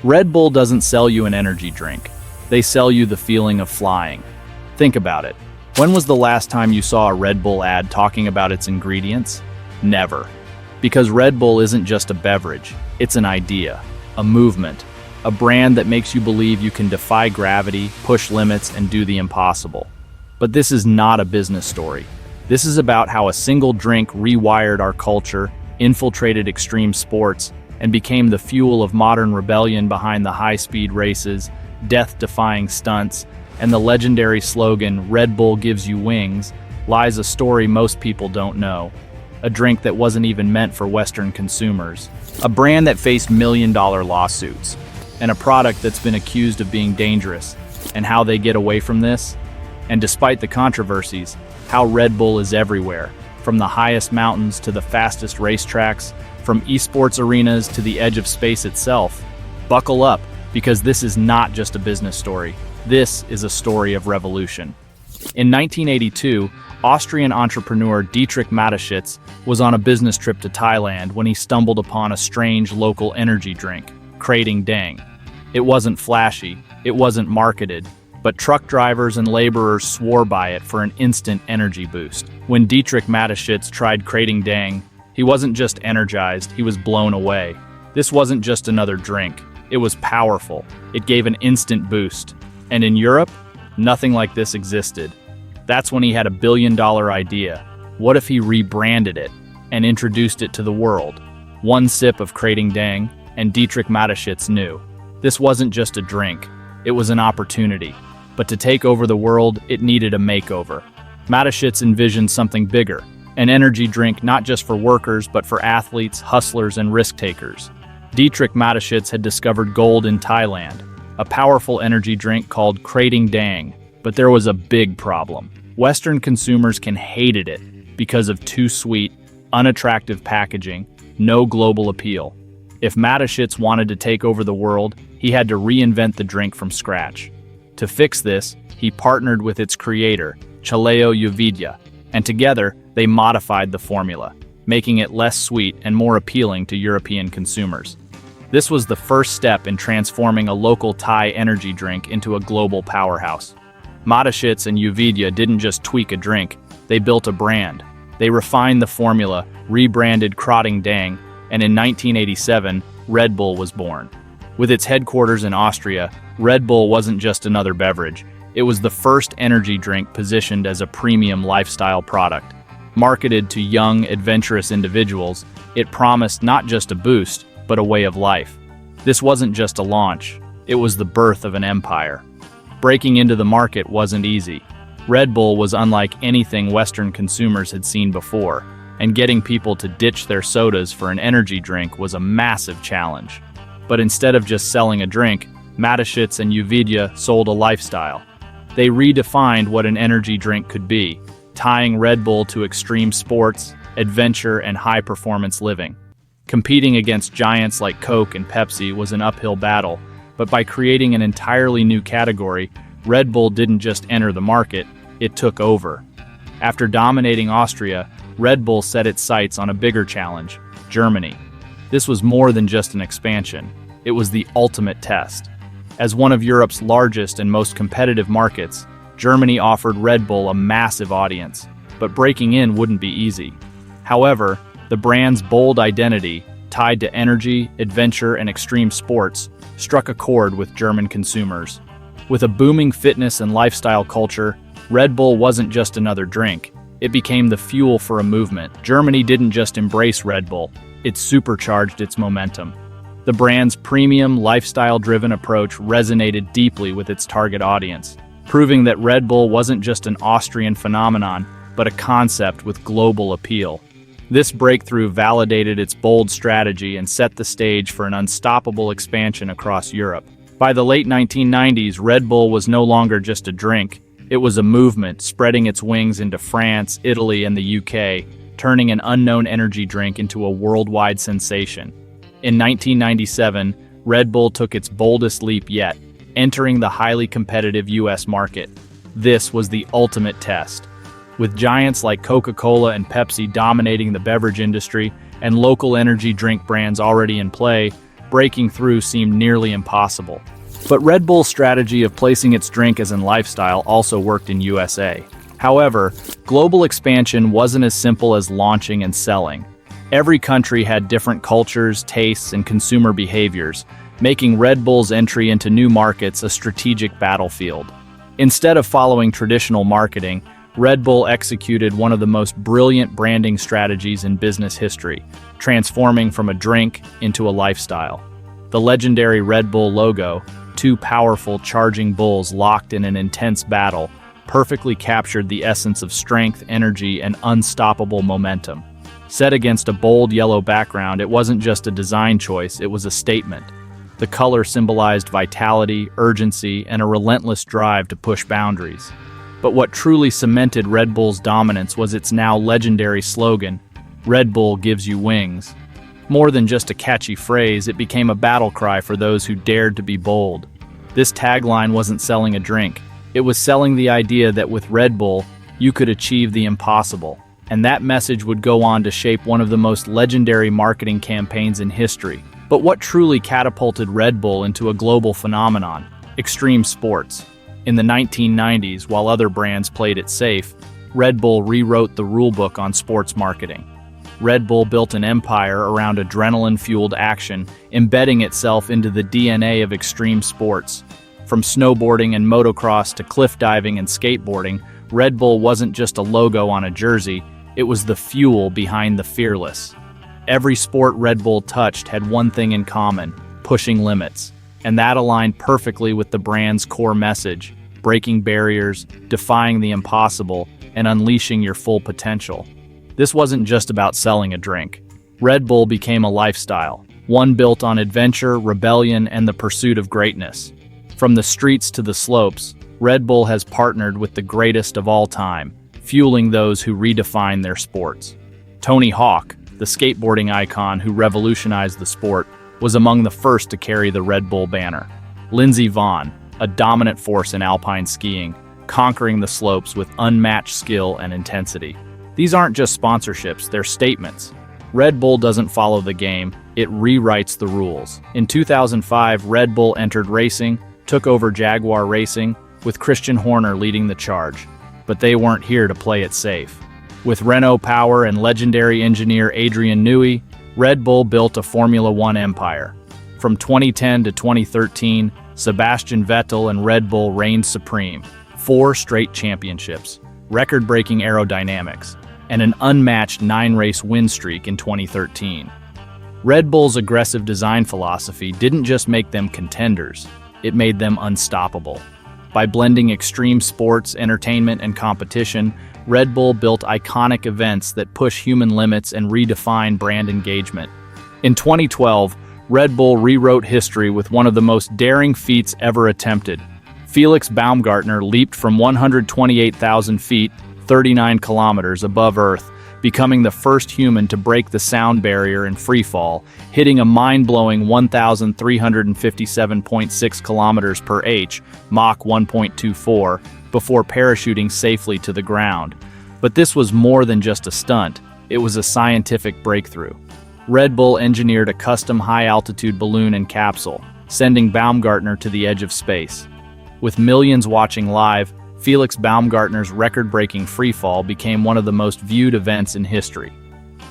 Red Bull doesn't sell you an energy drink. They sell you the feeling of flying. Think about it. When was the last time you saw a Red Bull ad talking about its ingredients? Never. Because Red Bull isn't just a beverage, it's an idea, a movement, a brand that makes you believe you can defy gravity, push limits, and do the impossible. But this is not a business story. This is about how a single drink rewired our culture, infiltrated extreme sports, and became the fuel of modern rebellion behind the high-speed races, death-defying stunts, and the legendary slogan, "Red Bull gives you wings," lies a story most people don't know. A drink that wasn't even meant for Western consumers. A brand that faced million-dollar lawsuits. And a product that's been accused of being dangerous. And how they get away from this? And despite the controversies, how Red Bull is everywhere. From the highest mountains to the fastest racetracks, from esports arenas to the edge of space itself. Buckle up, because this is not just a business story. This is a story of revolution. In 1982, Austrian entrepreneur Dietrich Mateschitz was on a business trip to Thailand when he stumbled upon a strange local energy drink, Krating Dang. It wasn't flashy, it wasn't marketed, but truck drivers and laborers swore by it for an instant energy boost. When Dietrich Mateschitz tried Krating Dang, he wasn't just energized, he was blown away. This wasn't just another drink, it was powerful. It gave an instant boost. And in Europe, nothing like this existed. That's when he had a billion-dollar idea. What if he rebranded it and introduced it to the world? One sip of Krating Dang, and Dietrich Mateschitz knew. This wasn't just a drink, it was an opportunity. But to take over the world, it needed a makeover. Mateschitz envisioned something bigger, an energy drink not just for workers, but for athletes, hustlers, and risk-takers. Dietrich Mateschitz had discovered gold in Thailand, a powerful energy drink called Krating Dang. But there was a big problem. Western consumers hated it because of too sweet, unattractive packaging, no global appeal. If Mateschitz wanted to take over the world, he had to reinvent the drink from scratch. To fix this, he partnered with its creator, Chaleo Uvidya, and together they modified the formula, making it less sweet and more appealing to European consumers. This was the first step in transforming a local Thai energy drink into a global powerhouse. Mateschitz and Uvidya didn't just tweak a drink, they built a brand. They refined the formula, rebranded Krating Dang, and in 1987, Red Bull was born. With its headquarters in Austria, Red Bull wasn't just another beverage. It was the first energy drink positioned as a premium lifestyle product. Marketed to young, adventurous individuals, it promised not just a boost, but a way of life. This wasn't just a launch, it was the birth of an empire. Breaking into the market wasn't easy. Red Bull was unlike anything Western consumers had seen before, and getting people to ditch their sodas for an energy drink was a massive challenge. But instead of just selling a drink, Mateschitz and Uvidya sold a lifestyle. They redefined what an energy drink could be, tying Red Bull to extreme sports, adventure, and high-performance living. Competing against giants like Coke and Pepsi was an uphill battle, but by creating an entirely new category, Red Bull didn't just enter the market, it took over. After dominating Austria, Red Bull set its sights on a bigger challenge, Germany. This was more than just an expansion, it was the ultimate test. As one of Europe's largest and most competitive markets, Germany offered Red Bull a massive audience, but breaking in wouldn't be easy. However, the brand's bold identity, tied to energy, adventure, and extreme sports, struck a chord with German consumers. With a booming fitness and lifestyle culture, Red Bull wasn't just another drink. It became the fuel for a movement. Germany didn't just embrace Red Bull, it supercharged its momentum. The brand's premium, lifestyle-driven approach resonated deeply with its target audience, proving that Red Bull wasn't just an Austrian phenomenon, but a concept with global appeal. This breakthrough validated its bold strategy and set the stage for an unstoppable expansion across Europe. By the late 1990s, Red Bull was no longer just a drink. It was a movement, spreading its wings into France, Italy, and the UK, turning an unknown energy drink into a worldwide sensation. In 1997, Red Bull took its boldest leap yet, entering the highly competitive US market. This was the ultimate test. With giants like Coca-Cola and Pepsi dominating the beverage industry and local energy drink brands already in play, breaking through seemed nearly impossible. But Red Bull's strategy of placing its drink as a lifestyle also worked in USA. However, global expansion wasn't as simple as launching and selling. Every country had different cultures, tastes, and consumer behaviors, making Red Bull's entry into new markets a strategic battlefield. Instead of following traditional marketing, Red Bull executed one of the most brilliant branding strategies in business history, transforming from a drink into a lifestyle. The legendary Red Bull logo, two powerful charging bulls locked in an intense battle, perfectly captured the essence of strength, energy, and unstoppable momentum. Set against a bold yellow background, it wasn't just a design choice, it was a statement. The color symbolized vitality, urgency, and a relentless drive to push boundaries. But what truly cemented Red Bull's dominance was its now legendary slogan, "Red Bull gives you wings." More than just a catchy phrase, it became a battle cry for those who dared to be bold. This tagline wasn't selling a drink. It was selling the idea that with Red Bull, you could achieve the impossible. And that message would go on to shape one of the most legendary marketing campaigns in history. But what truly catapulted Red Bull into a global phenomenon? Extreme sports. In the 1990s, while other brands played it safe, Red Bull rewrote the rulebook on sports marketing. Red Bull built an empire around adrenaline-fueled action, embedding itself into the DNA of extreme sports. From snowboarding and motocross to cliff diving and skateboarding, Red Bull wasn't just a logo on a jersey, it was the fuel behind the fearless. Every sport Red Bull touched had one thing in common: pushing limits. And that aligned perfectly with the brand's core message: breaking barriers, defying the impossible, and unleashing your full potential. This wasn't just about selling a drink. Red Bull became a lifestyle, one built on adventure, rebellion, and the pursuit of greatness. From the streets to the slopes, Red Bull has partnered with the greatest of all time, fueling those who redefine their sports. Tony Hawk, the skateboarding icon who revolutionized the sport, was among the first to carry the Red Bull banner. Lindsey Vonn, a dominant force in alpine skiing, conquering the slopes with unmatched skill and intensity. These aren't just sponsorships, they're statements. Red Bull doesn't follow the game, it rewrites the rules. In 2005, Red Bull entered racing, took over Jaguar Racing, with Christian Horner leading the charge. But they weren't here to play it safe. With Renault power and legendary engineer Adrian Newey, Red Bull built a Formula One empire. From 2010 to 2013, Sebastian Vettel and Red Bull reigned supreme. 4 straight championships, record-breaking aerodynamics, and an unmatched 9-race win streak in 2013. Red Bull's aggressive design philosophy didn't just make them contenders, it made them unstoppable. By blending extreme sports, entertainment, and competition, Red Bull built iconic events that push human limits and redefine brand engagement. In 2012, Red Bull rewrote history with one of the most daring feats ever attempted. Felix Baumgartner leaped from 128,000 feet, 39 kilometers above Earth, becoming the first human to break the sound barrier in freefall, hitting a mind-blowing 1,357.6 kilometers per h, Mach 1.24, before parachuting safely to the ground. But this was more than just a stunt, it was a scientific breakthrough. Red Bull engineered a custom high-altitude balloon and capsule, sending Baumgartner to the edge of space. With millions watching live, Felix Baumgartner's record-breaking freefall became one of the most viewed events in history.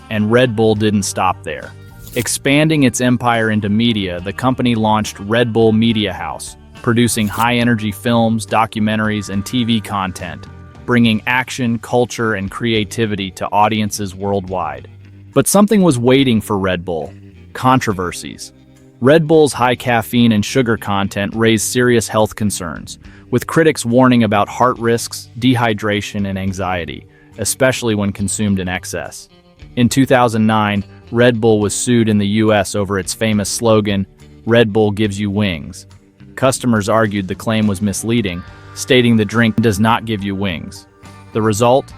And Red Bull didn't stop there. Expanding its empire into media, the company launched Red Bull Media House, producing high-energy films, documentaries, and TV content, bringing action, culture, and creativity to audiences worldwide. But something was waiting for Red Bull: controversies. Red Bull's high caffeine and sugar content raised serious health concerns, with critics warning about heart risks, dehydration, and anxiety, especially when consumed in excess. In 2009, Red Bull was sued in the US over its famous slogan, "Red Bull gives you wings." Customers argued the claim was misleading, stating the drink does not give you wings. The result?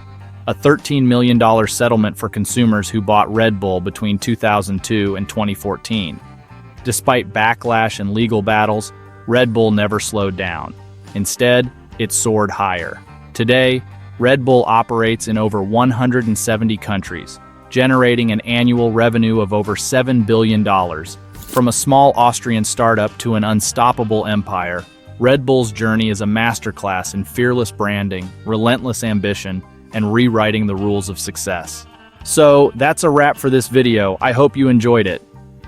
A $13 million settlement for consumers who bought Red Bull between 2002 and 2014. Despite backlash and legal battles, Red Bull never slowed down. Instead, it soared higher. Today, Red Bull operates in over 170 countries, generating an annual revenue of over $7 billion, From a small Austrian startup to an unstoppable empire, Red Bull's journey is a masterclass in fearless branding, relentless ambition, and rewriting the rules of success. So, that's a wrap for this video. I hope you enjoyed it.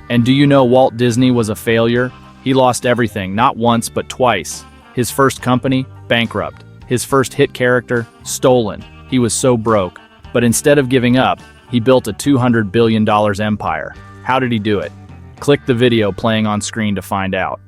And do you know Walt Disney was a failure? He lost everything, not once, but twice. His first company, bankrupt. His first hit character, stolen. He was so broke. But instead of giving up, he built a $200 billion empire. How did he do it? Click the video playing on screen to find out.